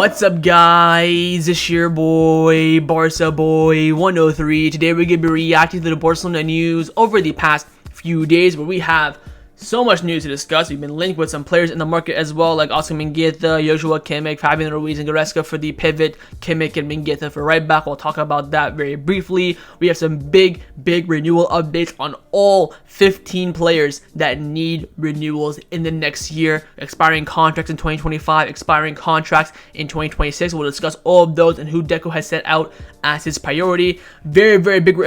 What's up, guys? It's your boy, Barça Boy 103. Today we're going to be reacting to the Barcelona news over the past few days, where we have so much news to discuss. We've been linked with some players in the market as well, like Oscar Mingueza, Joshua Kimmich, Fabian Ruiz, and Goretzka for the pivot, Kimmich and Mingueza for right back. We'll talk about that very briefly. We have some big renewal updates on all 15 players that need renewals in the next year. Expiring contracts in 2025, expiring contracts in 2026. We'll discuss all of those and who Deco has set out as his priority. Very big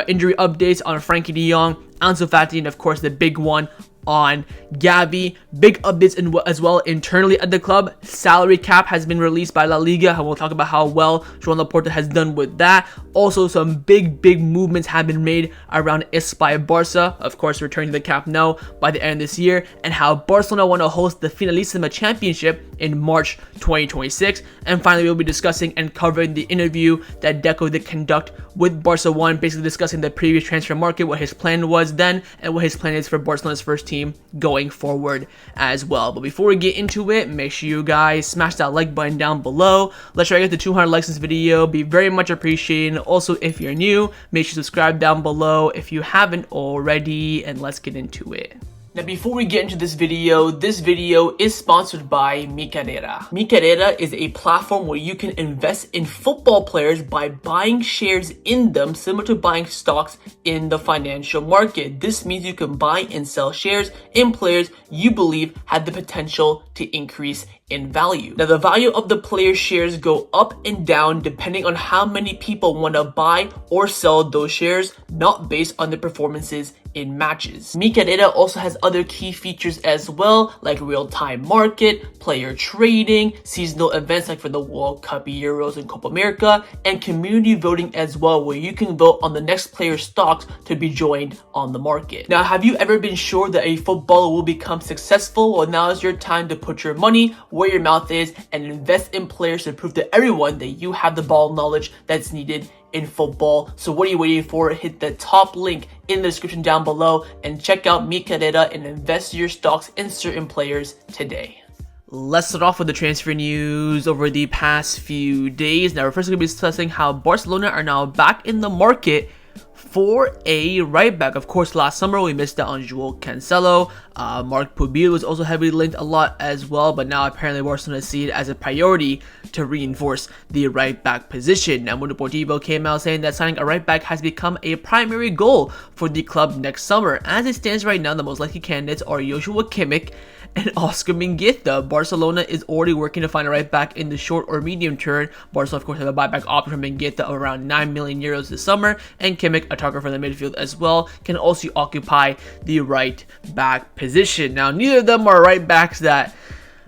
injury updates on Frenkie de Jong, Ansu Fati, and of course the big one on Gavi. Big updates as well internally at the club. Salary cap has been released by La Liga, and we'll talk about how well Joan Laporta has done with that. Also, some big movements have been made around Espai Barca, of course returning to the Camp Nou by the end of this year, and how Barcelona want to host the Finalissima Championship in March 2026. And finally, we'll be discussing and covering the interview that Deco did conduct with Barça One, basically discussing the previous transfer market, what his plan was then, and what his plan is for Barcelona's first team going forward as well. But before we get into it, make sure you guys smash that like button down below. Let's try to get to 200 likes in this video. Be very much appreciated. Also, if you're new, make sure to subscribe down below if you haven't already, and let's get into it. Now, before we get into this video is sponsored by meCarreira. meCarreira is a platform where you can invest in football players by buying shares in them, similar to buying stocks in the financial market. This means you can buy and sell shares in players you believe have the potential to increase in value. Now, the value of the player's shares go up and down depending on how many people want to buy or sell those shares, not based on their performances in matches. meCarreira also has other key features as well, like real-time market, player trading, seasonal events like for the World Cup, Euros, and Copa America, and community voting as well, where you can vote on the next player's stocks to be joined on the market. Now, have you ever been sure that a footballer will become successful? Well, now is your time to put your money where your mouth is and invest in players to prove to everyone that you have the ball knowledge that's needed in football. So what are you waiting for? Hit the top link in the description down below and check out meCarreira and invest your stocks in certain players today. Let's start off with the transfer news over the past few days. Now, we're first going to be discussing how Barcelona are now back in the market for a right back. Of course, last summer we missed out on Joao Cancelo. Marc Pubil was also heavily linked a lot as well, but now apparently Barcelona see it as a priority to reinforce the right back position. Now, Mundo Deportivo came out saying that signing a right back has become a primary goal for the club next summer. As it stands right now, the most likely candidates are Joshua Kimmich and Oscar Mingueza. Barcelona is already working to find a right back in the short or medium term. Barca, of course, have a buyback option from Mingueza of around 9 million euros this summer, and Kimmich, a target for the midfield as well, can also occupy the right back position. Now, neither of them are right backs that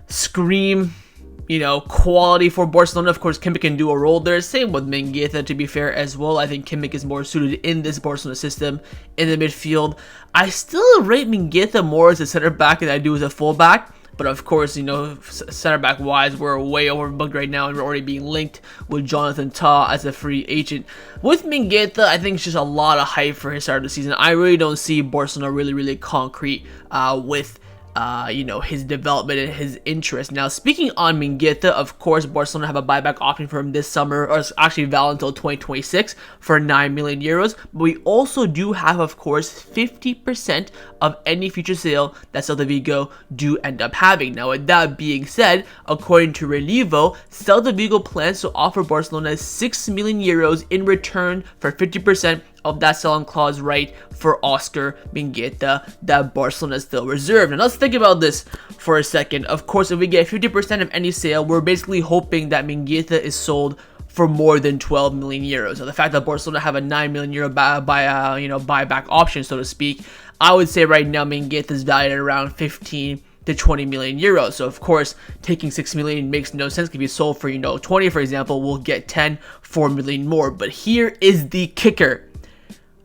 scream, quality for Barcelona. Of course, Kimmich can do a role there. Same with Mingueza, to be fair, as well. I think Kimmich is more suited in this Barcelona system in the midfield. I still rate Mingueza more as a center back than I do as a full back. But of course, center back wise, we're way overbooked right now, and we're already being linked with Jonathan Tah as a free agent. With Mingueza, I think it's just a lot of hype for his start of the season. I really don't see Barcelona really concrete with his development and his interest. Now, speaking on Mingueza, of course, Barcelona have a buyback option for him this summer, or it's actually valid until 2026 for 9 million euros. But we also do have, of course, 50% of any future sale that Celta Vigo do end up having. Now, with that being said, according to Renewal, Celta Vigo plans to offer Barcelona 6 million euros in return for 50% of that sell-on clause right for Oscar Mingueza that Barcelona still reserved. Now, let's think about this for a second. Of course, if we get 50% of any sale, we're basically hoping that Mingueza is sold for more than 12 million euros. So the fact that Barcelona have a 9 million euro buyback option, so to speak, I would say right now Mingueza is valued at around 15 to 20 million euros. So of course, taking 6 million makes no sense. If you sold for 20, for example, we'll get 4 million more. But here is the kicker: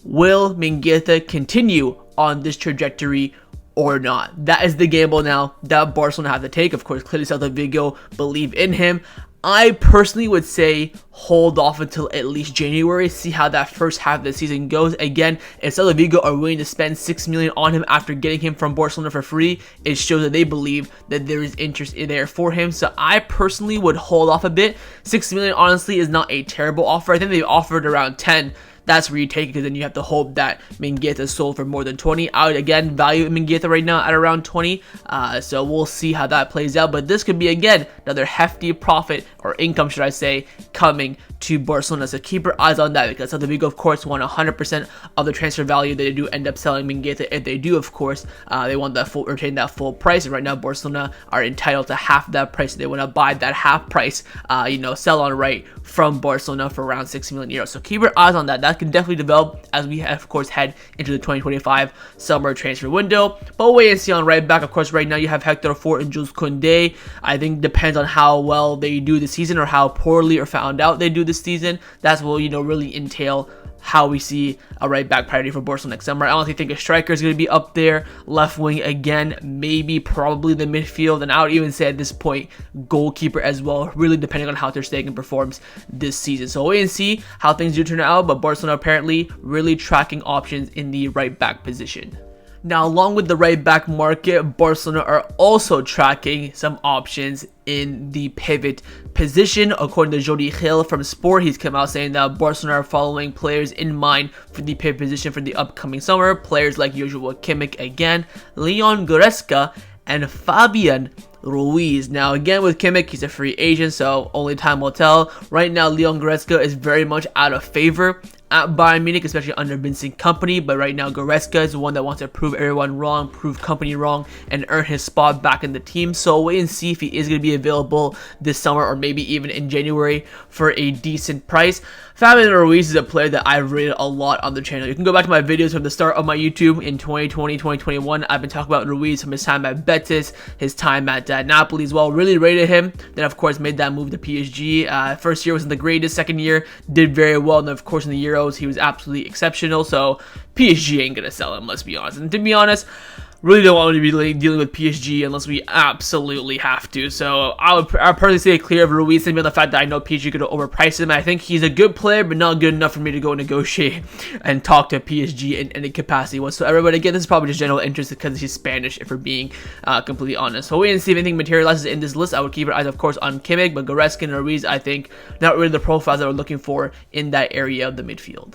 will Mingueza continue on this trajectory or not? That is the gamble now that Barcelona have to take. Of course, clearly Celta Vigo believe in him. I personally would say hold off until at least January, see how that first half of the season goes. Again, if Celta Vigo are willing to spend 6 million on him after getting him from Barcelona for free, it shows that they believe that there is interest in there for him. So I personally would hold off a bit. 6 million honestly is not a terrible offer. I think they offered around 10. That's where you take it, because then you have to hope that Mingueza is sold for more than 20. I would again value Mingueza right now at around 20. So we'll see how that plays out. But this could be again another hefty profit, or income should I say, coming to Barcelona. So keep your eyes on that, because Celta Vigo of course want 100% of the transfer value that they do end up selling Mingueza. If they do, of course, they want that retain that full price. And right now Barcelona are entitled to half that price. So they want to buy that half price, sell on right from Barcelona for around 6 million euros. So keep your eyes on that. That can definitely develop as we of course head into the 2025 summer transfer window. But we'll wait and see on right back. Of course, right now you have Hector Fort and Jules Koundé. I think depends on how well they do this season, or how poorly or found out they do this season. That's what will really entail how we see a right back priority for Barcelona next summer. I honestly think a striker is going to be up there. Left wing again, maybe probably the midfield, and I would even say at this point goalkeeper as well, really depending on how Ter Stegen performs this season. So wait and see how things do turn out, but Barcelona apparently really tracking options in the right back position. Now, along with the right back market, Barcelona are also tracking some options in the pivot position. According to Jordi Gil from Sport, he's come out saying that Barcelona are following players in mind for the pivot position for the upcoming summer. Players like Joshua Kimmich again, Leon Goretzka, and Fabian Ruiz. Now again with Kimmich, he's a free agent, so only time will tell. Right now Leon Goretzka is very much out of favor at Bayern Munich, especially under Vincent Kompany, but right now Goretzka is the one that wants to prove everyone wrong, prove Kompany wrong, and earn his spot back in the team. So wait and see if he is going to be available this summer, or maybe even in January for a decent price. Fabian Ruiz is a player that I've rated a lot on the channel. You can go back to my videos from the start of my YouTube in 2020, 2021. I've been talking about Ruiz from his time at Betis, his time at Napoli as well. Really rated him. Then of course made that move to PSG. First year wasn't the greatest. Second year did very well. And of course in the Euros he was absolutely exceptional. So PSG ain't gonna sell him, let's be honest. And to be honest, really don't want to be dealing with PSG unless we absolutely have to. So I'd personally say clear of Ruiz, simply on the fact that I know PSG could overprice him. I think he's a good player, but not good enough for me to go negotiate and talk to PSG in any capacity whatsoever. But again, this is probably just general interest because he's Spanish, if we're being completely honest. So wait and see if anything materializes in this list. I would keep your eyes, of course, on Kimmich, but Goretzka and Ruiz, I think, not really the profiles that we're looking for in that area of the midfield.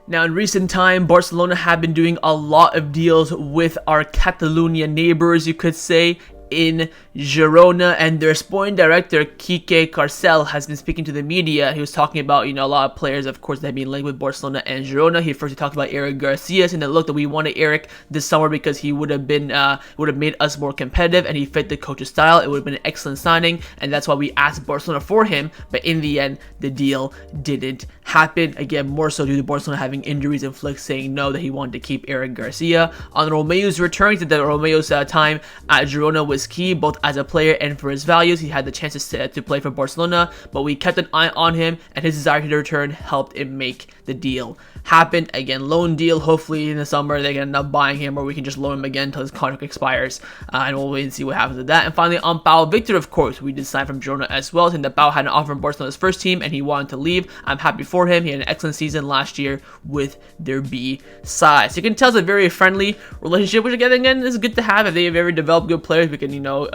Now, in recent time, Barcelona have been doing a lot of deals with our Catalonia neighbors, you could say, in Girona, and their sporting director Quique Carcel has been speaking to the media. He was talking about a lot of players, of course, that have been linked with Barcelona and Girona. He first talked about Eric Garcia, saying that look, that we wanted Eric this summer because he would have made us more competitive, and he fit the coach's style. It would have been an excellent signing, and that's why we asked Barcelona for him. But in the end, the deal didn't happen. Again, more so due to Barcelona having injuries and Flick saying no, that he wanted to keep Eric Garcia. On Romeo's return, to the Romeo's time at Girona was key, both as a player and for his values. He had the chances to play for Barcelona, but we kept an eye on him, and his desire to return helped him make the deal happen. Again, loan deal. Hopefully in the summer they can end up buying him, or we can just loan him again until his contract expires, and we'll wait and see what happens with that. And finally, on Pau Víctor, of course, we did sign from Girona as well, saying that Pau had an offer from Barcelona's first team and he wanted to leave. I'm happy for him. He had an excellent season last year with their B side. So you can tell it's a very friendly relationship, which again is good to have. If they have ever developed good players, we can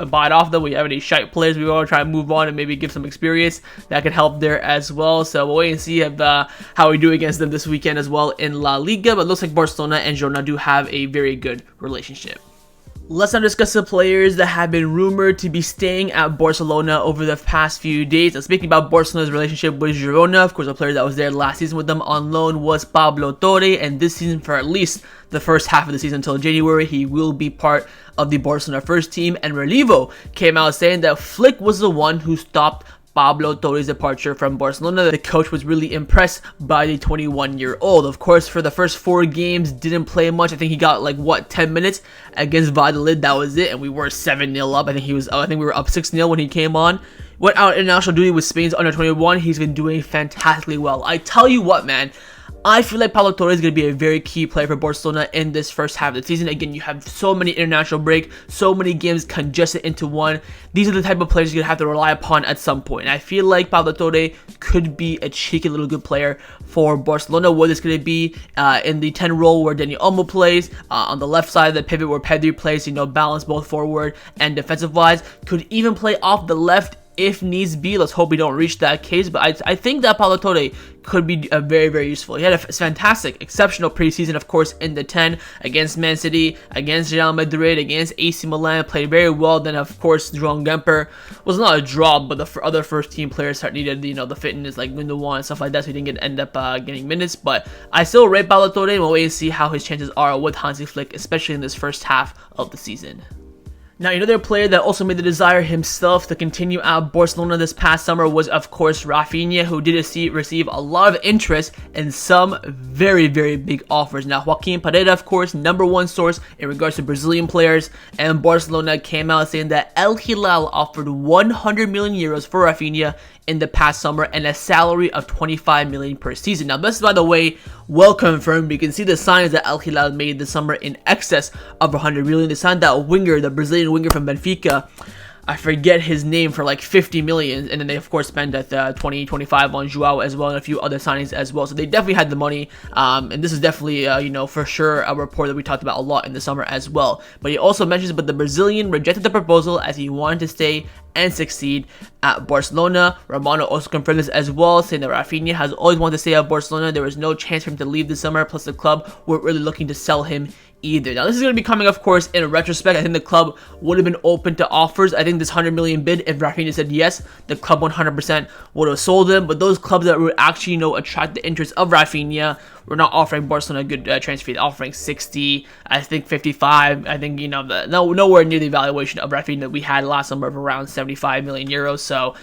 buy it off them. We have any shite players, we want to try and move on and maybe give some experience that could help there as well. So we'll wait and see how we do against them this weekend as well in La Liga. But it looks like Barcelona and Girona do have a very good relationship. Let's now discuss the players that have been rumored to be staying at Barcelona over the past few days. Now, speaking about Barcelona's relationship with Girona, of course, a player that was there last season with them on loan was Pablo Torre, and this season, for at least the first half of the season until January, he will be part of the Barcelona first team. And Renewal came out saying that Flick was the one who stopped Pablo Torre's departure from Barcelona. The coach was really impressed by the 21-year-old. Of course, for the first 4 games, didn't play much. I think he got 10 minutes against Valladolid. That was it, and we were 7-0 up. I think we were up 6-0 when he came on. Went out international duty with Spain's under 21. He's been doing fantastically well. I tell you what, man. I feel like Pablo Torre is going to be a very key player for Barcelona in this first half of the season. Again, you have so many international break, so many games congested into one. These are the type of players you're going to have to rely upon at some point. And I feel like Pablo Torre could be a cheeky little good player for Barcelona. Whether it's going to be in the 10 role where Dani Olmo plays, on the left side of the pivot where Pedri plays, balance both forward and defensive wise. Could even play off the left if needs be. Let's hope we don't reach that case, but I think that Pablo Torre could be very, very useful. He had a fantastic, exceptional preseason, of course, in the 10 against Man City, against Real Madrid, against AC Milan, played very well. Then, of course, Jong was not a drop, but the other first-team players needed, the fitness, like Gundogan and stuff like that, so he didn't end up getting minutes. But I still rate Pablo Torre, and we'll wait and see how his chances are with Hansi Flick, especially in this first half of the season. Now, another player that also made the desire himself to continue at Barcelona this past summer was, of course, Raphinha, who did receive a lot of interest and some very, very big offers. Now, Joaquin Pereira, of course, #1 source in regards to Brazilian players, and Barcelona came out saying that El Hilal offered 100 million euros for Raphinha in the past summer and a salary of 25 million per season. Now, this is, by the way, well confirmed. You can see the signs that El Hilal made this summer in excess of 100 million. They signed that winger, the Brazilian winger from Benfica. I forget his name, for like 50 million, and then they of course spent at 20-25 on Joao as well, and a few other signings as well. So they definitely had the money, and this is definitely for sure a report that we talked about a lot in the summer as well. But he also mentions, but the Brazilian rejected the proposal as he wanted to stay and succeed at Barcelona. Romano also confirmed this as well, saying that Raphinha has always wanted to stay at Barcelona. There was no chance for him to leave this summer, plus the club weren't really looking to sell him either. Now, this is going to be coming, of course, in retrospect. I think the club would have been open to offers. I think this 100 million bid, if Raphinha said yes, the club 100% would have sold him. But those clubs that would actually, attract the interest of Raphinha were not offering Barcelona a good transfer fee. They're offering 60, I think 55. I think, nowhere near the valuation of Raphinha that we had last summer of around 75 million euros. So,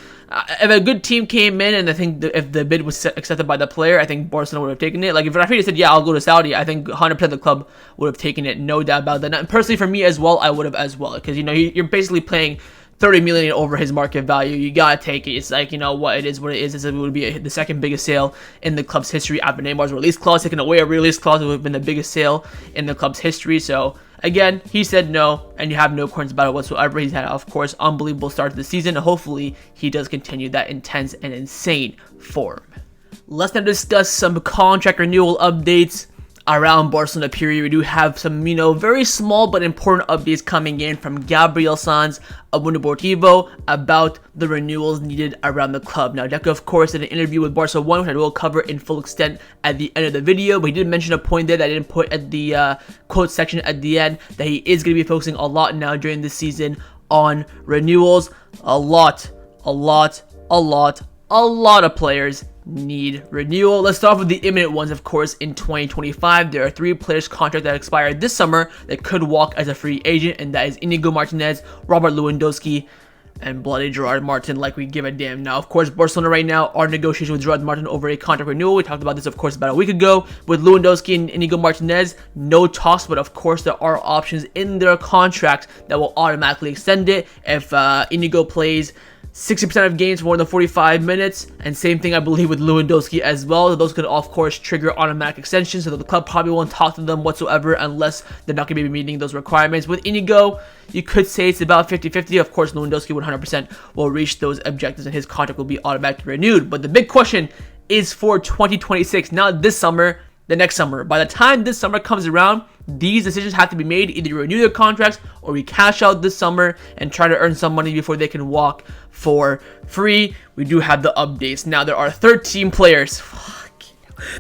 if a good team came in, and I think if the bid was accepted by the player, I think Barcelona would have taken it. Like, if Raphinha said, yeah, I'll go to Saudi, I think 100% of the club would have taken it, no doubt about that. And personally, for me as well, I would have as well. Because, you're basically playing 30 million over his market value. You gotta take it. It's like, what it is. It would be the second biggest sale in the club's history after Neymar's release clause. Taking away a release clause, it would have been the biggest sale in the club's history. So, again, he said no, and you have no questions about it whatsoever. He's had, of course, unbelievable start to the season, and hopefully he does continue that intense and insane form. Let's now discuss some contract renewal updates around Barcelona period. We do have some, very small but important updates coming in from Gabriel Sanz of Mundo Deportivo about the renewals needed around the club. Now, Deco, of course, did an interview with Barça One, which I will cover in full extent at the end of the video, but he did mention a point there that I didn't put at the quote section at the end, that he is going to be focusing a lot now during this season on renewals. A lot of players need renewal. Let's start off with the imminent ones, of course. In 2025, there are 3 players' contract that expired this summer that could walk as a free agent, and that is Inigo Martinez, Robert Lewandowski, and bloody Gerard Martin, like we give a damn. Now, of course, Barcelona right now are negotiating with Gerard Martin over a contract renewal. We talked about this, of course, about a week ago. With Lewandowski and Inigo Martinez, no talks, but of course, there are options in their contract that will automatically extend it if Inigo plays 60% of games for more than 45 minutes, and same thing I believe with Lewandowski as well. Those could of course trigger automatic extensions, so the club probably won't talk to them whatsoever unless they're not going to be meeting those requirements. With Inigo, you could say it's about 50-50. Of course, Lewandowski 100% will reach those objectives and his contract will be automatically renewed. But the big question is for 2026, not this summer, the next summer. By the time this summer comes around, these decisions have to be made. Either you renew their contracts or we cash out this summer and try to earn some money before they can walk for free. We do have the updates. Now, there are 13 players.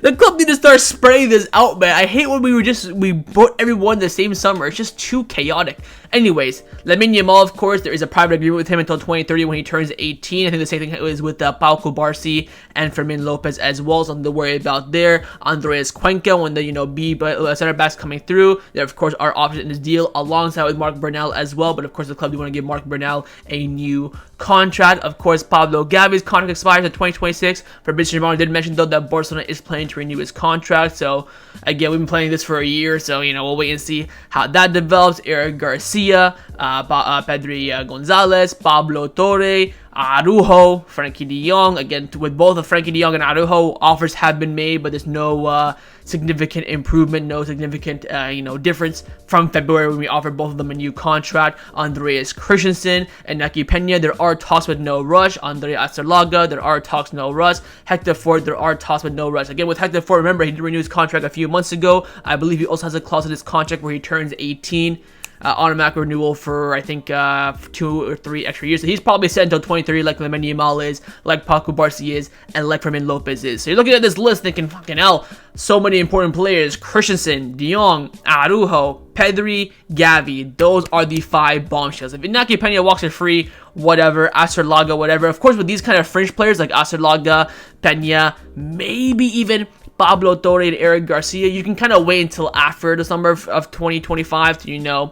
The club need to start spreading this out, man. I hate when we brought everyone the same summer. It's just too chaotic. Anyways, Lamine Yamal, of course, there is a private agreement with him until 2030 when he turns 18. I think the same thing is with Pau Cubarsí and Fermin Lopez as well, something to worry about there. Andreas Cuenca, when the B center backs coming through, there of course are options in this deal alongside with Marc Bernal as well. But of course, the club do want to give Marc Bernal a new contract. Of course, Pablo Gavi's contract expires in 2026. Fabrizio Romano did mention though that Barcelona is planning to renew his contract. So again, we've been playing this for a year, so we'll wait and see how that develops. Eric Garcia, Pedri Gonzalez, Pablo Torre, Araujo, Frenkie de Jong. Again, with both of Frenkie de Jong and Araujo, offers have been made, but there's no significant improvement, no significant difference from February when we offered both of them a new contract. Andreas Christensen and Naki Pena, there are talks with no rush. Andre Asterlaga, there are talks, no rush. Hector Ford, there are talks with no rush. Again, with Hector Ford, remember, he did renew his contract a few months ago. I believe he also has a clause in his contract where he turns 18. Automatic renewal for, I think, 2 or 3 extra years. So he's probably set until 2030, like Lamine Yamal is, like Paco Barça is, and like Fermin Lopez is. So you're looking at this list thinking, fucking hell, so many important players. Christensen, De Jong, Araujo, Pedri, Gavi. Those are the 5 bombshells. If Inaki Pena walks it free, whatever. Asterlaga, whatever. Of course, with these kind of fringe players like Asterlaga, Pena, maybe even Pablo Torre and Eric Garcia, you can kind of wait until after the summer of 2025 to,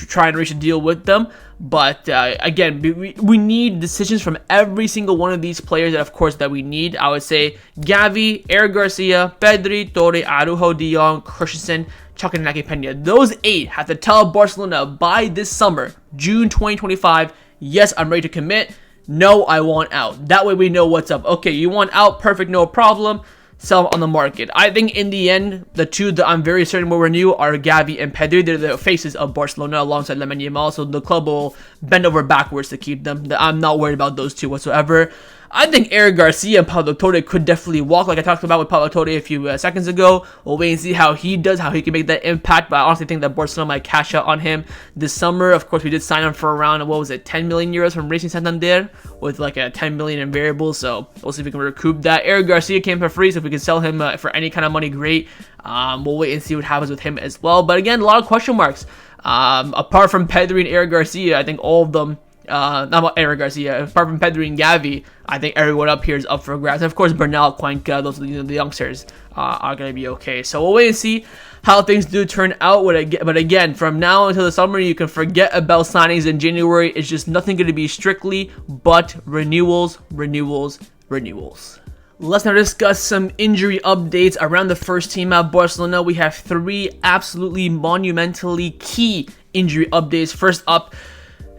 try and reach a deal with them. But again, we need decisions from every single one of these players that, of course, that we need. I would say Gavi, Eric Garcia, Pedri, Torre, Araujo, De Jong, Christensen, Chuck and Naki Pena. Those 8 have to tell Barcelona by this summer, June 2025, yes, I'm ready to commit. No, I want out. That way we know what's up. Okay, you want out, perfect, no problem. Sell on the market. I think in the end, the 2 that I'm very certain will renew are Gavi and Pedri. They're the faces of Barcelona alongside Lamine Yamal, so the club will bend over backwards to keep them. I'm not worried about those 2 whatsoever. I think Eric Garcia and Pablo Torre could definitely walk, like I talked about with Pablo Torre a few seconds ago. We'll wait and see how he does, how he can make that impact, but I honestly think that Barcelona might cash out on him this summer. Of course, we did sign him for around, 10 million euros from Racing Santander with like a 10 million in variables, so we'll see if we can recoup that. Eric Garcia came for free, so if we can sell him for any kind of money, great. We'll wait and see what happens with him as well, but again, a lot of question marks. Apart from Pedri and Eric Garcia, I think all of them, not about Eric Garcia, apart from Pedri and Gavi, I think everyone up here is up for grabs. And of course, Bernal, Cuenca, those are the youngsters are going to be okay. So we'll wait and see how things do turn out. But again, from now until the summer, you can forget about signings in January. It's just nothing going to be strictly but renewals, renewals, renewals. Let's now discuss some injury updates around the first team at Barcelona. We have 3 absolutely monumentally key injury updates. First up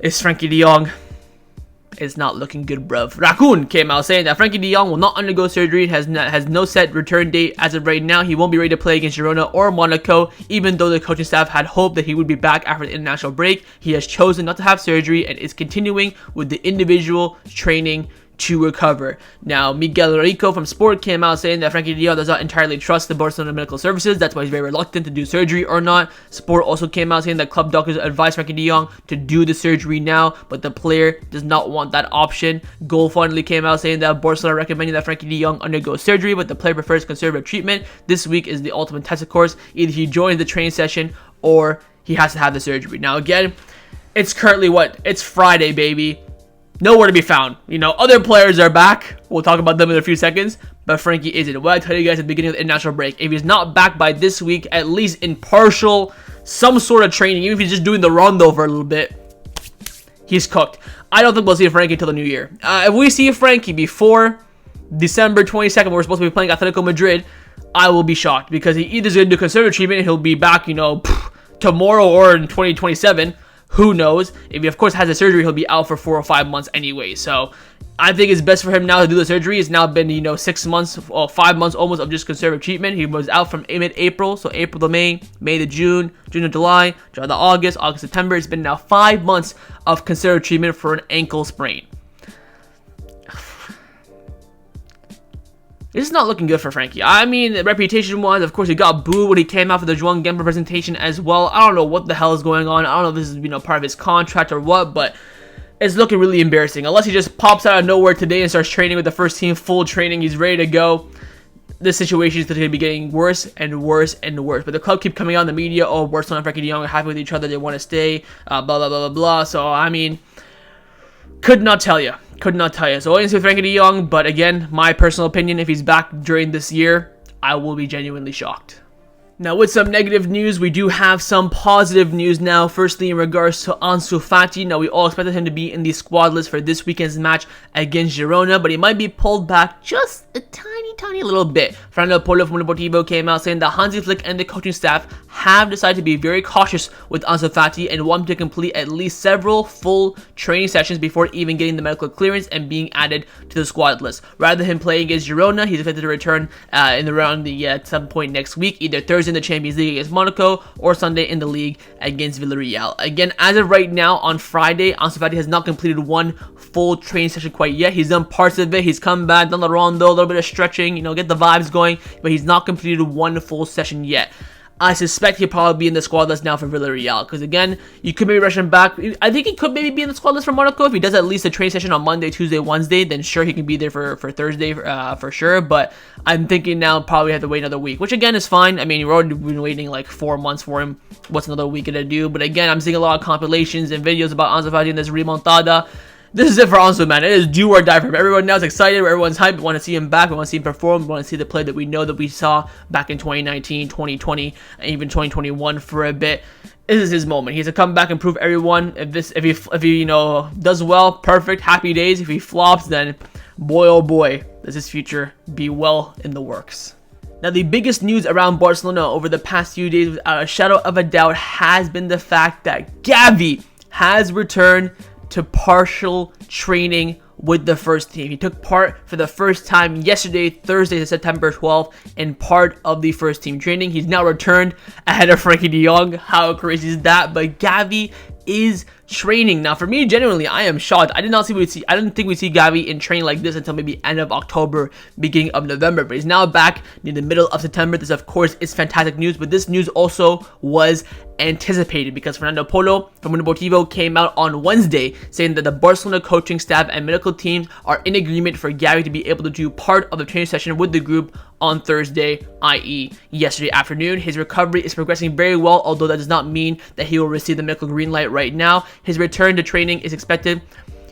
is Frenkie de Jong. It's not looking good, bruv. Raccoon came out saying that Frenkie de Jong will not undergo surgery and has no set return date as of right now. He won't be ready to play against Girona or Monaco, even though the coaching staff had hoped that he would be back after the international break. He has chosen not to have surgery and is continuing with the individual training to recover. Now, Miguel Rico from Sport came out saying that Frenkie de Jong does not entirely trust the Barcelona medical services. That's why he's very reluctant to do surgery or not. Sport also came out saying that club doctors advised Frenkie de Jong to do the surgery now, but the player does not want that option. Goal finally came out saying that Barcelona recommended that Frenkie de Jong undergo surgery, but the player prefers conservative treatment. This week is the ultimate test, of course. Either he joins the training session or he has to have the surgery. Now, again, it's currently It's Friday, baby. Nowhere to be found. Other players are back. We'll talk about them in a few seconds, but Frenkie isn't. What I tell you guys at the beginning of the international break, if he's not back by this week, at least in partial, some sort of training, even if he's just doing the rondo for a little bit, he's cooked. I don't think we'll see Frenkie until the new year. If we see Frenkie before December 22nd, we're supposed to be playing Atletico Madrid, I will be shocked, because he either is going to do conservative treatment and he'll be back, tomorrow or in 2027. Who knows? If he, of course, has a surgery, he'll be out for 4 or 5 months anyway. So I think it's best for him now to do the surgery. It's now been, 6 months or 5 months almost of just conservative treatment. He was out from mid-April, so April to May, May to June, June to July, July to August, August to September. It's been now 5 months of conservative treatment for an ankle sprain. This is not looking good for Frenkie. I mean, reputation-wise, of course, he got booed when he came out for the Jong presentation as well. I don't know what the hell is going on. I don't know if this is, part of his contract or what, but it's looking really embarrassing. Unless he just pops out of nowhere today and starts training with the first team, full training, he's ready to go. This situation is going to be getting worse and worse and worse. But the club keep coming out in the media, oh, Barcelona and Frenkie de Jong are happy with each other, they want to stay, blah, blah, blah, blah, blah. So, I mean, could not tell you. Could not tell you. So, I with Frenkie de Jong, but again, my personal opinion, if he's back during this year, I will be genuinely shocked. Now, with some negative news, we do have some positive news now. Firstly, in regards to Ansu Fati. Now, we all expected him to be in the squad list for this weekend's match against Girona, but he might be pulled back just a tiny little bit. Fernando Polo from Deportivo came out saying that Hansi Flick and the coaching staff have decided to be very cautious with Ansu Fati and want him to complete at least several full training sessions before even getting the medical clearance and being added to the squad list. Rather than him playing against Girona, he's expected to return in around at some point next week, either Thursday in the Champions League against Monaco or Sunday in the league against Villarreal. Again, as of right now, on Friday, Ansu Fati has not completed one full training session quite yet. He's done parts of it. He's come back, done the rondo, a little bit of stretching, get the vibes going, but he's not completed one full session yet. I suspect he'll probably be in the squad list now for Villarreal, because again, you could maybe rush him back. I think he could maybe be in the squad list for Monaco. If he does at least a training session on Monday, Tuesday, Wednesday, then sure, he can be there for Thursday for sure. But I'm thinking now probably have to wait another week, which again is fine. I mean, we've already been waiting like 4 months for him. What's another week gonna do? But again, I'm seeing a lot of compilations and videos about Ansu Fati in this remontada. This is it for Ansu, man. It is do or die for him. Everyone now is excited. Everyone's hyped. We want to see him back. We want to see him perform. We want to see the play that we know that we saw back in 2019, 2020, and even 2021 for a bit. This is his moment. He has to come back and prove everyone. If he does well, perfect, happy days. If he flops, then boy oh boy, does his future be well in the works. Now, the biggest news around Barcelona over the past few days, without a shadow of a doubt, has been the fact that Gavi has returned to partial training with the first team. He took part for the first time yesterday, Thursday, September 12th, in part of the first team training. He's now returned ahead of Frenkie de Jong. How crazy is that? But Gavi is training. Now, for me, genuinely, I am shocked. I didn't think we'd see Gavi in training like this until maybe end of October, beginning of November. But he's now back in the middle of September. This, of course, is fantastic news. But this news also was anticipated because Fernando Polo from Deportivo came out on Wednesday saying that the Barcelona coaching staff and medical teams are in agreement for Gavi to be able to do part of the training session with the group on Thursday, i.e. yesterday afternoon. His recovery is progressing very well, although that does not mean that he will receive the medical green light right now. His return to training is expected.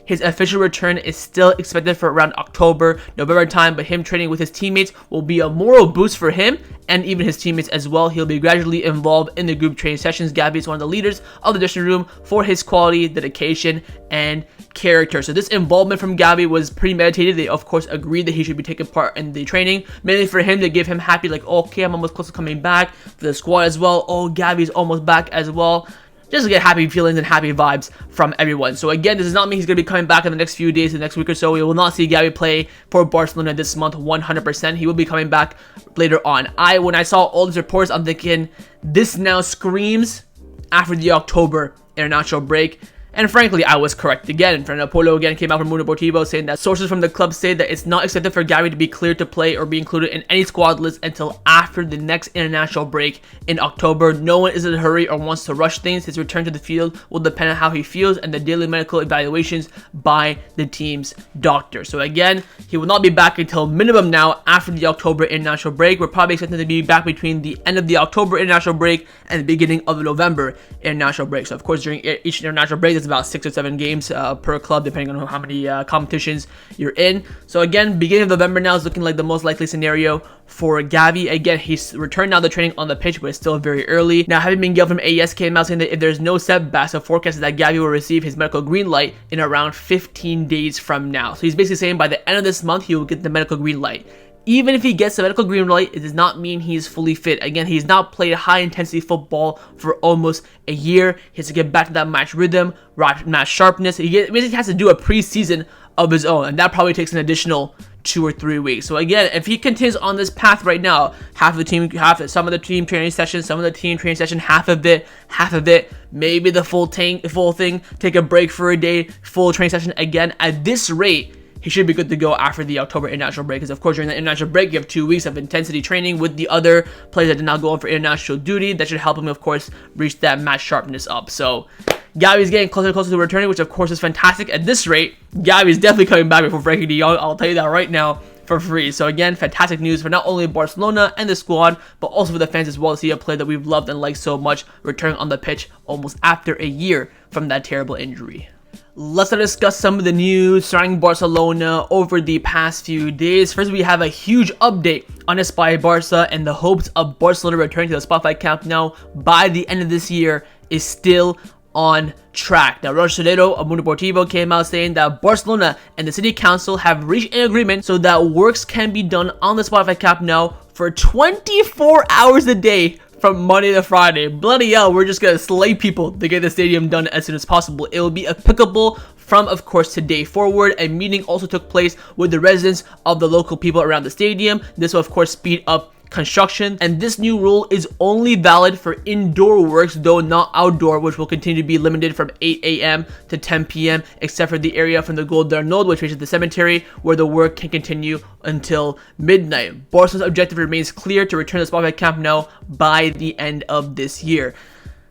His official return is still expected for around October, November time, but him training with his teammates will be a moral boost for him and even his teammates as well. He'll be gradually involved in the group training sessions. Gavi is one of the leaders of the dressing room for his quality, dedication, and character. So this involvement from Gavi was premeditated. They, of course, agreed that he should be taking part in the training, mainly for him to give him happy, like, okay, I'm almost close to coming back. For the squad as well, oh, Gavi's almost back as well. Just to get happy feelings and happy vibes from everyone. So again, this does not mean he's going to be coming back in the next few days, the next week or so. We will not see Gavi play for Barcelona this month 100%. He will be coming back later on. When I saw all these reports, I'm thinking this now screams after the October international break. And frankly, I was correct again. Fernando Polo again came out from Mundo Deportivo saying that sources from the club say that it's not expected for Gavi to be cleared to play or be included in any squad list until after the next international break in October. No one is in a hurry or wants to rush things. His return to the field will depend on how he feels and the daily medical evaluations by the team's doctor. So again, he will not be back until minimum now after the October international break. We're probably expected to be back between the end of the October international break and the beginning of the November international break. So of course, during each international break, it's about 6 or 7 games per club, depending on how many competitions you're in. So again, beginning of November now is looking like the most likely scenario for Gavi. Again, he's returned now to training on the pitch, but it's still very early. Now, having Mingueza from AES came out saying that if there's no setbacks, the forecast is that Gavi will receive his medical green light in around 15 days from now. So he's basically saying by the end of this month, he will get the medical green light. Even if he gets the medical green light, it does not mean he's fully fit. Again, he's not played high-intensity football for almost a year. He has to get back to that match rhythm, match sharpness. He basically has to do a preseason of his own, and that probably takes an additional 2 or 3 weeks. So again, if he continues on this path right now, some of the team training sessions, half of it, maybe the full thing, take a break for a day, full training session again. At this rate, he should be good to go after the October international break. Because, of course, during the international break, you have 2 weeks of intensity training with the other players that did not go on for international duty. That should help him, of course, reach that match sharpness up. So, Gavi's getting closer and closer to returning, which, of course, is fantastic. At this rate, Gavi's definitely coming back before Frenkie de Jong. I'll tell you that right now for free. So, again, fantastic news for not only Barcelona and the squad, but also for the fans as well to see a player that we've loved and liked so much returning on the pitch almost after a year from that terrible injury. Let's discuss some of the news surrounding Barcelona over the past few days. First, we have a huge update on Espai Barca, and the hopes of Barcelona returning to the Spotify Camp Nou by the end of this year is still on track. Now, Rochadero of Mundo Deportivo came out saying that Barcelona and the city council have reached an agreement so that works can be done on the Spotify Camp Nou for 24 hours a day from Monday to Friday. Bloody hell, we're just gonna slay people to get the stadium done as soon as possible. It will be applicable from, of course, today forward. A meeting also took place with the residents of the local people around the stadium. This will, of course, speed up construction, and this new rule is only valid for indoor works, though not outdoor, which will continue to be limited from 8 a.m. to 10 p.m. except for the area from the Gol d'Arnaud, which is the cemetery, where the work can continue until midnight. Barca's objective remains clear: to return the Spotify Camp Nou by the end of this year.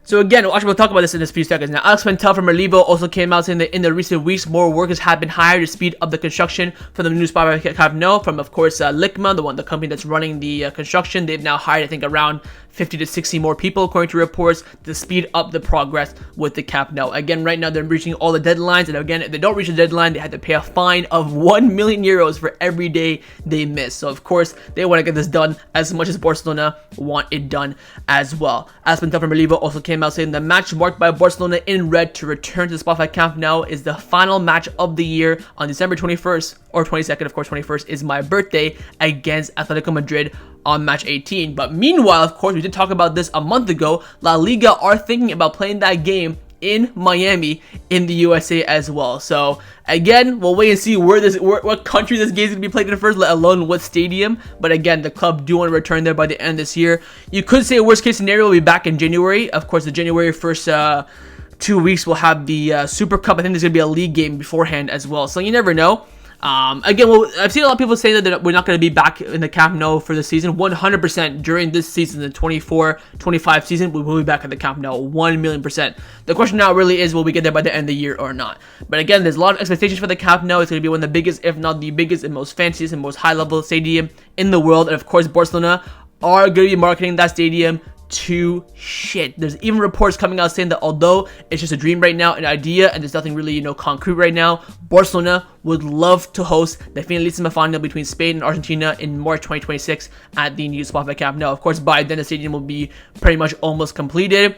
So again, actually we'll talk about this in a few seconds. Now, Alex Pentel from Relivo also came out saying that in the recent weeks, more workers have been hired to speed up the construction for the new Spotify Camp Nou from, of course, Lickma, the company that's running the construction. They've now hired, I think, around 50 to 60 more people, according to reports, to speed up the progress with the Camp Nou. Again, right now, they're reaching all the deadlines, and again, if they don't reach the deadline, they have to pay a fine of 1 million euros for every day they miss. So, of course, they want to get this done as much as Barcelona want it done as well. Alex Pentel from Relivo also came out saying the match marked by Barcelona in red to return to the Spotify Camp Nou is the final match of the year on December 21st or 22nd. Of course, 21st is my birthday, against Atletico Madrid on match 18. But meanwhile, of course, we did talk about this a month ago. La Liga are thinking about playing that game in Miami in the USA as well. So again, we'll wait and see what country this game is going to be played in first, let alone what stadium. But again, the club do want to return there by the end of this year. You could say a worst case scenario will be back in January. Of course, the January first 2 weeks we'll have the Super Cup. I think there's going to be a league game beforehand as well. So you never know. Again, well, I've seen a lot of people say that we're not going to be back in the Camp Nou for the season. 100% during this season, the 24-25 season, we will be back at the Camp Nou, 1,000,000%. The question now really is, will we get there by the end of the year or not? But again, there's a lot of expectations for the Camp Nou. It's going to be one of the biggest, if not the biggest and most fanciest and most high-level stadium in the world. And of course, Barcelona are going to be marketing that stadium to shit. There's even reports coming out saying that although it's just a dream right now, an idea, and there's nothing really, concrete right now, Barcelona would love to host the Finalissima final between Spain and Argentina in March 2026 at the new Spotify Camp Nou. Of course, by then the stadium will be pretty much almost completed.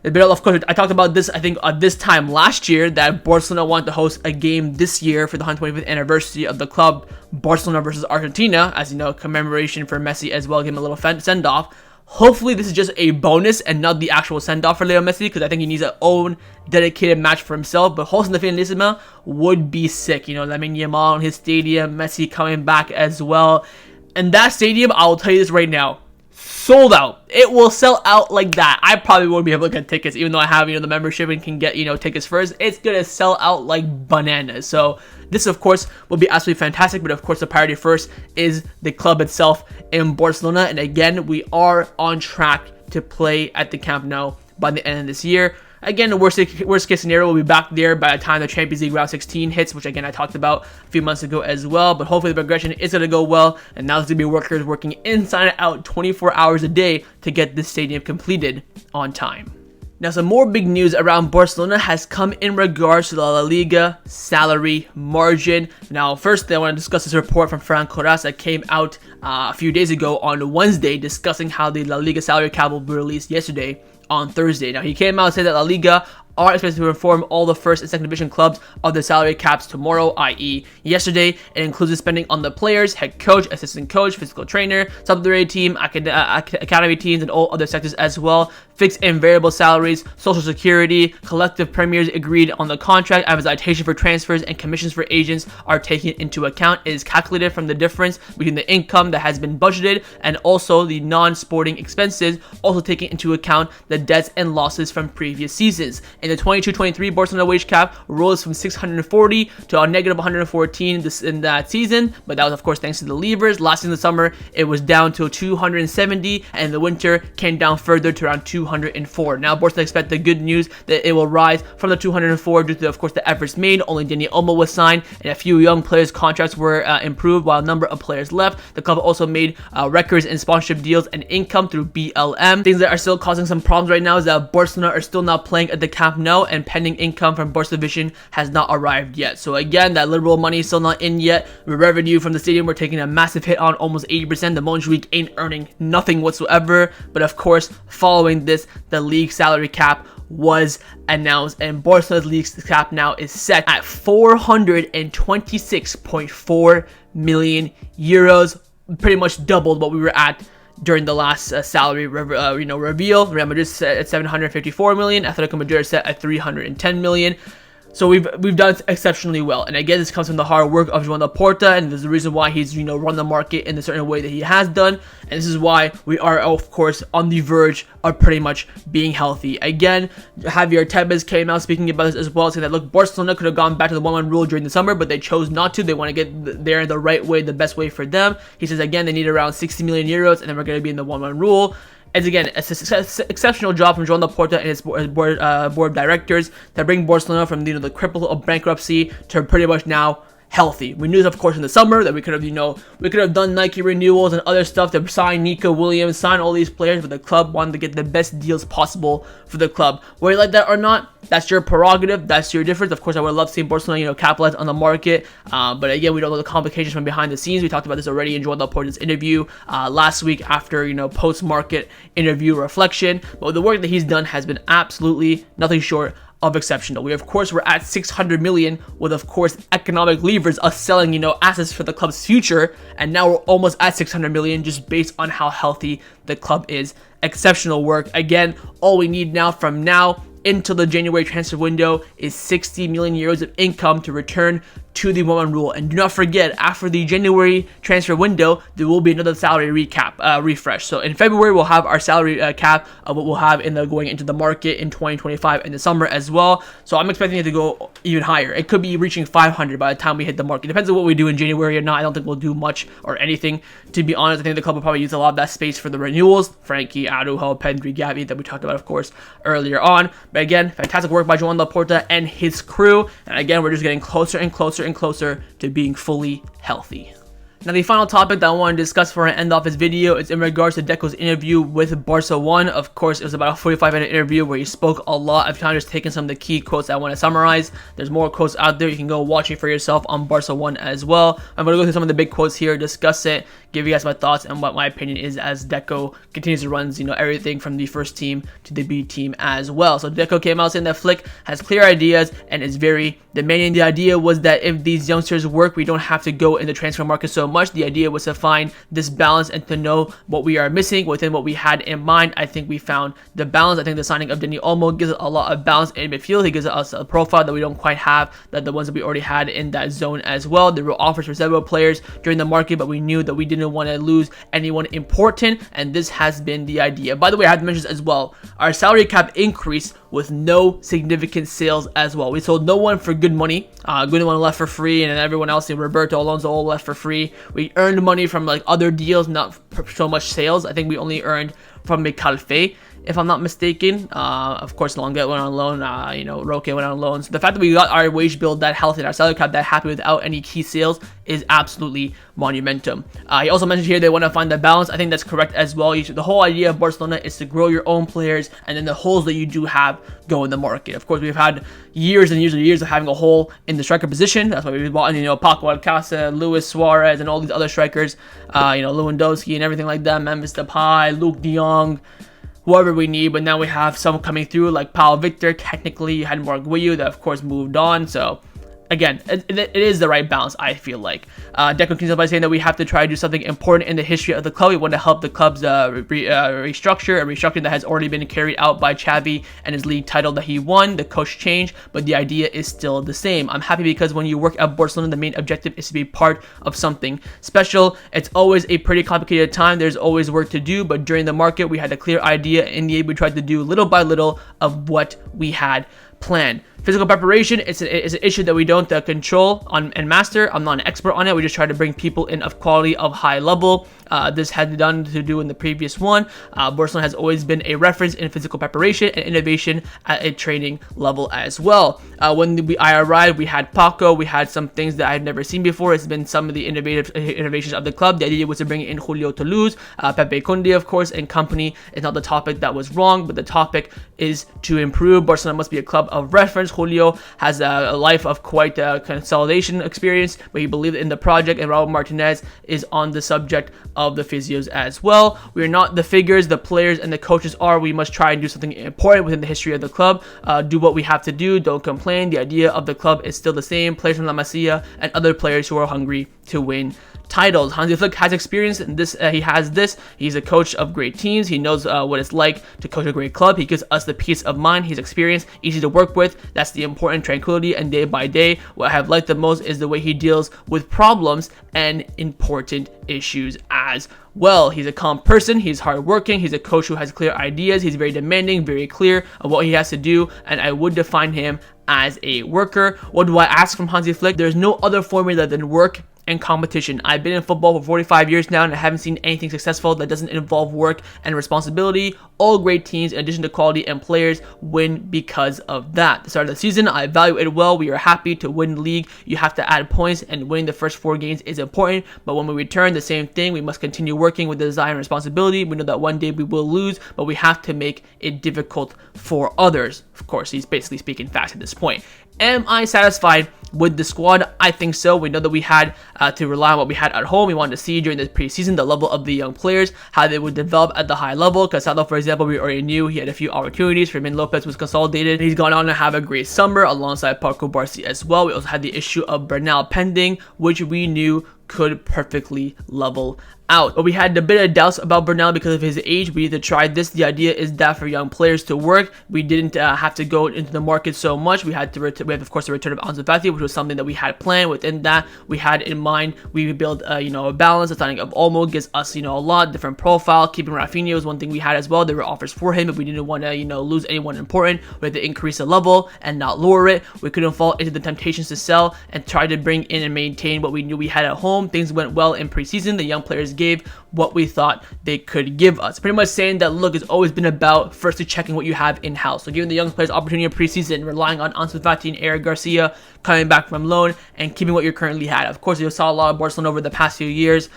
Of course, I talked about this, I think, this time last year, that Barcelona wanted to host a game this year for the 125th anniversary of the club, Barcelona versus Argentina, as you know, commemoration for Messi as well, give him a little send-off. Hopefully this is just a bonus and not the actual send-off for Leo Messi, because I think he needs his own dedicated match for himself. But hosting the Finalissima would be sick. Lamine Yamal in his stadium, Messi coming back as well. And that stadium, I will tell you this right now, sold out. It will sell out like that. I probably won't be able to get tickets, even though I have, the membership and can get, tickets first. It's going to sell out like bananas. So this, of course, will be absolutely fantastic. But of course, the priority first is the club itself in Barcelona. And again, we are on track to play at the Camp Nou by the end of this year. Again, the worst case scenario, we'll be back there by the time the Champions League round 16 hits, which again I talked about a few months ago as well. But hopefully the progression is going to go well, and now there's going to be workers working inside and out 24 hours a day to get this stadium completed on time. Now, some more big news around Barcelona has come in regards to the La Liga salary margin. Now, first, I want to discuss this report from Fran Corras that came out a few days ago on Wednesday, discussing how the La Liga salary cap will be released yesterday on Thursday. Now, he came out and said that La Liga are expected to inform all the first and second division clubs of the salary caps tomorrow, i.e. yesterday. It includes the spending on the players, head coach, assistant coach, physical trainer, sub-30 team, academy teams, and all other sectors as well. Fixed and variable salaries, social security, collective premiers agreed on the contract, amortization for transfers, and commissions for agents are taken into account. It is calculated from the difference between the income that has been budgeted and also the non-sporting expenses, also taking into account the debts and losses from previous seasons. In the 22-23 Barcelona wage cap rose from 640 to a negative 114 in that season, but that was of course thanks to the levers. Last in the summer it was down to 270, and the winter came down further to around 204. Now Barcelona expect the good news that it will rise from the 204 due to of course the efforts made. Only Dani Olmo was signed, and a few young players' contracts were improved while a number of players left. The club also made records in sponsorship deals and income through BLM. Things that are still causing some problems right now is that Barcelona are still not playing at the Camp Camp Nou, and pending income from Barca Vision has not arrived yet. So again, that liberal money is still not in yet. The revenue from the stadium we're taking a massive hit on, almost 80%. The Montjuic ain't earning nothing whatsoever. But of course, following this, the league salary cap was announced, and Barcelona's league cap now is set at 426.4 million euros, pretty much doubled what we were at during the last salary reveal. Real Madrid set at 754 million, Atletico Madrid set at 310 million. So we've done exceptionally well, and again, this comes from the hard work of Joan Laporta, and there's a reason why he's run the market in a certain way that he has done, and this is why we are, of course, on the verge of pretty much being healthy. Again, Javier Tebas came out speaking about this as well, saying that look, Barcelona could have gone back to the 1-1 rule during the summer, but they chose not to. They want to get there the right way, the best way for them. He says again they need around 60 million euros, and then we're going to be in the 1-1 rule. And again, it's an exceptional job from Joan Laporta and his board of directors to bring Barcelona from the cripple of bankruptcy to pretty much now healthy. We knew, of course, in the summer that we could have done Nike renewals and other stuff to sign Nico Williams, sign all these players, but the club wanted to get the best deals possible for the club. Whether you like that or not, that's your prerogative. That's your difference. Of course, I would love to see Barcelona, capitalize on the market. But again, we don't know the complications from behind the scenes. We talked about this already in Joan Laporta's interview last week after, post-market interview reflection. But the work that he's done has been absolutely nothing short of exceptional. We, of course, were at 600 million with, of course, economic levers, us selling, assets for the club's future. And now we're almost at 600 million just based on how healthy the club is. Exceptional work. Again, all we need now from now until the January transfer window is 60 million euros of income to return to the 1-1 rule. And do not forget, after the January transfer window, there will be another salary refresh. So in February, we'll have our salary cap of what we'll have going into the market in 2025 in the summer as well. So I'm expecting it to go even higher. It could be reaching 500 by the time we hit the market. Depends on what we do in January or not. I don't think we'll do much or anything. To be honest, I think the club will probably use a lot of that space for the renewals. Frenkie, Araujo, Pedri, Gavi that we talked about, of course, earlier on. But again, fantastic work by Joan Laporta and his crew. And again, we're just getting closer and closer and closer to being fully healthy. Now, the final topic that I want to discuss for an end off this video is in regards to Deco's interview with Barça One. Of course, it was about a 45-minute interview where he spoke a lot. I've kind of just taken some of the key quotes that I want to summarize. There's more quotes out there. You can go watch it for yourself on Barça One as well. I'm going to go through some of the big quotes here, discuss it, give you guys my thoughts and what my opinion is as Deco continues to run, everything from the first team to the B team as well. So Deco came out saying that Flick has clear ideas and is very demanding. The idea was that if these youngsters work, we don't have to go in the transfer market so much. The idea was to find this balance and to know what we are missing within what we had in mind. I think we found the balance. I think the signing of Dani Olmo gives us a lot of balance in midfield. He gives us a profile that we don't quite have, that the ones that we already had in that zone as well. There were offers for several players during the market, but we knew that we didn't want to lose anyone important, and this has been the idea. By the way, I have to mention this as well. Our salary cap increased with no significant sales as well. We sold no one for good money. Goodwin left for free, and then everyone else, Roberto, Alonso, all left for free. We earned money from other deals, not so much sales. I think we only earned from meCarreira, if I'm not mistaken. Of course, Longet went on loan, Roque went on loan. So the fact that we got our wage bill that healthy and our salary cap that happy without any key sales is absolutely monumentum. He also mentioned here they want to find the balance. I think that's correct as well. The whole idea of Barcelona is to grow your own players, and then the holes that you do have go in the market. Of course, we've had years and years and years of having a hole in the striker position. That's why we've bought Paco Alcácer, Luis Suarez, and all these other strikers, Lewandowski and everything like that, Memphis Depay, Luke de Jong, whoever we need. But now we have some coming through like Paulo Victor. Technically, you had Mark Guiu that, of course, moved on. So again, it is the right balance, I feel like. Deco continues by saying that we have to try to do something important in the history of the club. We want to help the club's restructure, a restructuring that has already been carried out by Xavi and his league title that he won, the coach change, but the idea is still the same. I'm happy because when you work at Barcelona, the main objective is to be part of something special. It's always a pretty complicated time. There's always work to do, but during the market, we had a clear idea. In the end, we tried to do little by little of what we had planned. Physical preparation, it's an issue that we don't control and master. I'm not an expert on it. We just try to bring people in of quality of high level. This had done to do in the previous one. Barcelona has always been a reference in physical preparation and innovation at a training level as well. When I arrived, we had Paco. We had some things that I've never seen before. It's been some of the innovations of the club. The idea was to bring in Julio Toulouse, Pepe Conde, of course, and company. It's not the topic that was wrong, but the topic is to improve. Barcelona must be a club of reference. Julio has a life of quite a consolidation experience, but he believed in the project, and Raul Martinez is on the subject of the physios as well. We are not the figures, the players and the coaches are. We must try and do something important within the history of the club. Do what we have to do. Don't complain. The idea of the club is still the same. Players from La Masia and other players who are hungry to win titles. Hansi Flick has experience in this. He has this. He's a coach of great teams. He knows what it's like to coach a great club. He gives us the peace of mind. He's experienced, easy to work with. That's the important tranquility. And day by day, what I have liked the most is the way he deals with problems and important issues as well. He's a calm person. He's hardworking. He's a coach who has clear ideas. He's very demanding, very clear of what he has to do. And I would define him as a worker. What do I ask from Hansi Flick? There's no other formula than work and competition. I've been in football for 45 years now, and I haven't seen anything successful that doesn't involve work and responsibility. All great teams, in addition to quality and players, win because of that. The start of the season, I evaluated well. We are happy to win the league. You have to add points, and winning the first 4 games is important. But when we return, the same thing. We must continue working with the desire and responsibility. We know that one day we will lose, but we have to make it difficult for others. Of course, he's basically speaking fast at this point. Am I satisfied with the squad? I think so. We know that we had to rely on what we had at home. We wanted to see during the preseason the level of the young players, how they would develop at the high level. Casado, for example, we already knew he had a few opportunities. Fermin Lopez was consolidated. He's gone on to have a great summer alongside Paco Barsi as well. We also had the issue of Bernal pending, which we knew could perfectly level out. But we had a bit of doubts about Bernal because of his age. We need to try this. The idea is that for young players to work, we didn't have to go into the market so much. We had of course the return of Ansu Fati, which was something that we had planned. Within that, we had in mind we build a balance. The signing of Olmo gives us a lot different profile. Keeping Raphinha was one thing we had as well. There were offers for him, but we didn't want to lose anyone important. We had to increase the level and not lower it. We couldn't fall into the temptations to sell and try to bring in and maintain what we knew we had at home. Things went well in preseason. The young players gave what we thought they could give us. Pretty much saying that, look, it's always been about firstly checking what you have in-house. So giving the young players opportunity in preseason, relying on Ansu Fati and Eric Garcia coming back from loan, and keeping what you currently had. Of course, you saw a lot of Barcelona over the past few years.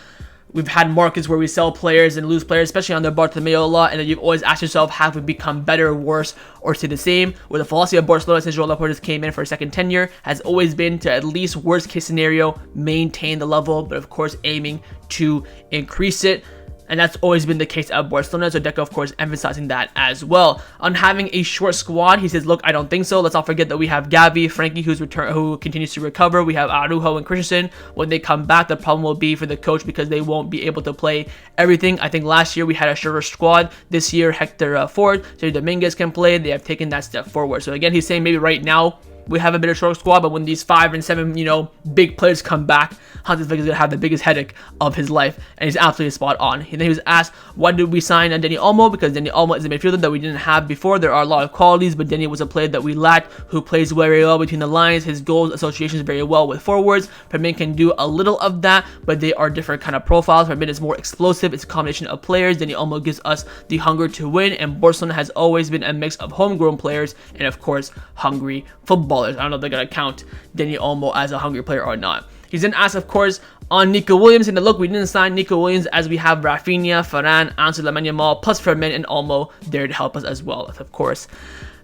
We've had markets where we sell players and lose players, especially on the Bartomeu a lot, and then you've always asked yourself, have we become better, worse, or stay the same? Where the philosophy of Barcelona since Joel Laporta came in for a second tenure has always been to, at least worst case scenario, maintain the level, but of course aiming to increase it. And that's always been the case at Barcelona, so Deco, of course, emphasizing that as well. On having a short squad, he says, look, I don't think so. Let's not forget that we have Gavi, Frenkie, who continues to recover. We have Araujo and Christensen. When they come back, the problem will be for the coach because they won't be able to play everything. I think last year we had a shorter squad. This year, Hector Ford, so Mingueza can play. They have taken that step forward. So again, he's saying maybe right now, we have a bit of short squad, but when these 5 and 7, big players come back, Hansi Flick is going to have the biggest headache of his life, and he's absolutely spot on. And then he was asked, why did we sign Dani Olmo? Because Dani Olmo is a midfielder that we didn't have before. There are a lot of qualities, but Dani was a player that we lacked, who plays very well between the lines. His goals associations very well with forwards. Fermin can do a little of that, but they are different kind of profiles. Fermin is more explosive. It's a combination of players. Dani Olmo gives us the hunger to win, and Barcelona has always been a mix of homegrown players and, of course, hungry footballers. I don't know if they're going to count Dani Olmo as a hungry player or not. He's then asked, of course, on Nico Williams, and look, we didn't sign Nico Williams as we have Raphinha, Varane, Ansu, Lamine Yamal, plus Fermin and Olmo there to help us as well. Of course,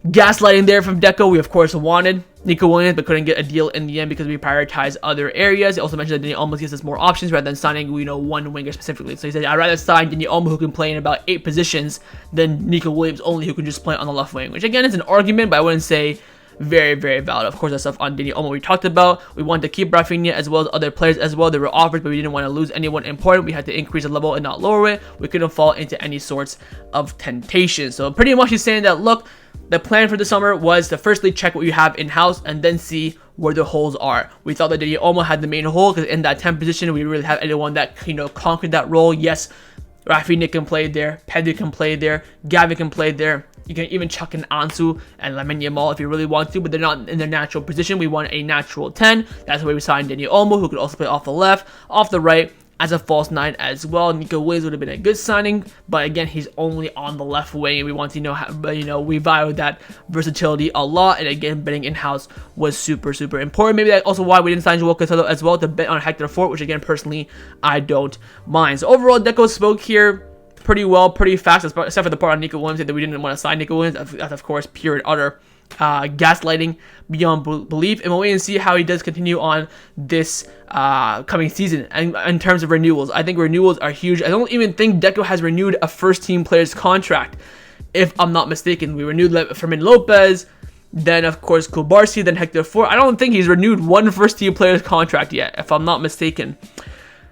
gaslighting there from Deco. We, of course, wanted Nico Williams, but couldn't get a deal in the end because we prioritized other areas. He also mentioned that Dani Olmo gives us more options rather than signing, one winger specifically. So he said, I'd rather sign Dani Olmo, who can play in about 8 positions, than Nico Williams only, who can just play on the left wing, which again is an argument, but I wouldn't say very, very valid. Of course, that stuff on Dani Olmo we talked about. We wanted to keep Raphinha as well as other players as well. There were offers, but we didn't want to lose anyone important. We had to increase the level and not lower it. We couldn't fall into any sorts of temptation. So pretty much he's saying that, look, the plan for the summer was to firstly check what you have in-house and then see where the holes are. We thought that Dani Olmo had the main hole because in that 10 position, we really have anyone that, conquered that role. Yes, Raphinha can play there, Pedri can play there, Gavi can play there, You can even chuck in Ansu and Lamine Yamal if you really want to, but they're not in their natural position. We want a natural 10. That's why we signed Dani Olmo, who could also play off the left, off the right, as a false 9 as well. Nico Williams would have been a good signing, but again, he's only on the left wing, and we want to, we value that versatility a lot, and again, betting in-house was super important. Maybe that's also why we didn't sign João Cancelo as well, to bet on Hector Fort, which again, personally, I don't mind. So overall, Deco spoke here pretty well, pretty fast, except for the part on Nico Williams that we didn't want to sign Nico Williams. That's of course pure and utter gaslighting beyond belief, and we'll wait and see how he does continue on this coming season. And in terms of renewals, I think renewals are huge. I don't even think Deco has renewed a first-team player's contract, if I'm not mistaken. We renewed Fermin Lopez, then of course Kubarsi, then Hector Fort. I don't think he's renewed one first-team player's contract yet, if I'm not mistaken.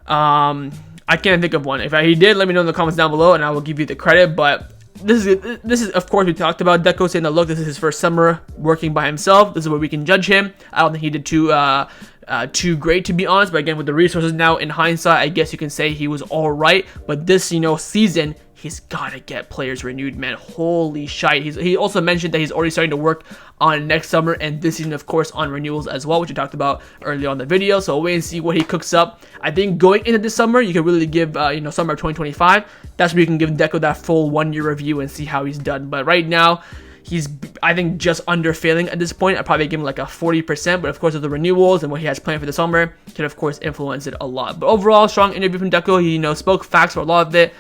I can't think of one. If he did, let me know in the comments down below, and I will give you the credit. But this is of course, we talked about Deco saying that, look, this is his first summer working by himself. This is where we can judge him. I don't think he did too great, to be honest. But again, with the resources now in hindsight, I guess you can say he was all right. But this season, he's gotta get players renewed, man. Holy shite. He also mentioned that he's already starting to work on next summer and this season, of course, on renewals as well, which we talked about earlier on the video. So wait and see what he cooks up. I think going into this summer, you can really give summer of 2025. That's where you can give Deco that full 1-year review and see how he's done. But right now, he's, I think, just under failing at this point. I'd probably give him like a 40%, but of course with the renewals and what he has planned for the summer can of course influence it a lot. But overall, strong interview from Deco. He spoke facts for a lot of it.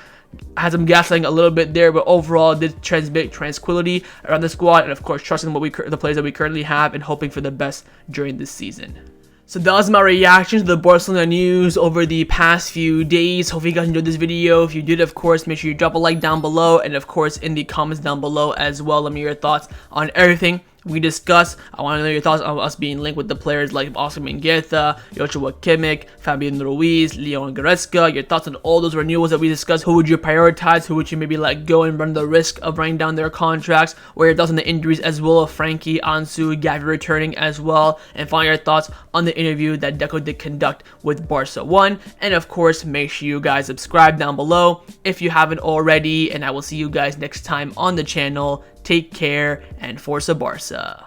Had some gaslighting a little bit there, but overall did transmit tranquility around the squad, and of course trusting the players that we currently have and hoping for the best during this season. So that was my reaction to the Barcelona news over the past few days. Hope you guys enjoyed this video. If you did, of course, make sure you drop a like down below, and of course in the comments down below as well, let me know your thoughts on everything we discussed. I want to know your thoughts on us being linked with the players like Oscar Mingueza, Joshua Kimmich, Fabian Ruiz, Leon Goretzka. Your thoughts on all those renewals that we discussed. Who would you prioritize? Who would you maybe let go and run the risk of running down their contracts? What are your thoughts on the injuries as well of Frenkie, Ansu, Gavi returning as well? And find your thoughts on the interview that Deco did conduct with Barça One. And of course, make sure you guys subscribe down below if you haven't already. And I will see you guys next time on the channel. Take care, and Forza Barca.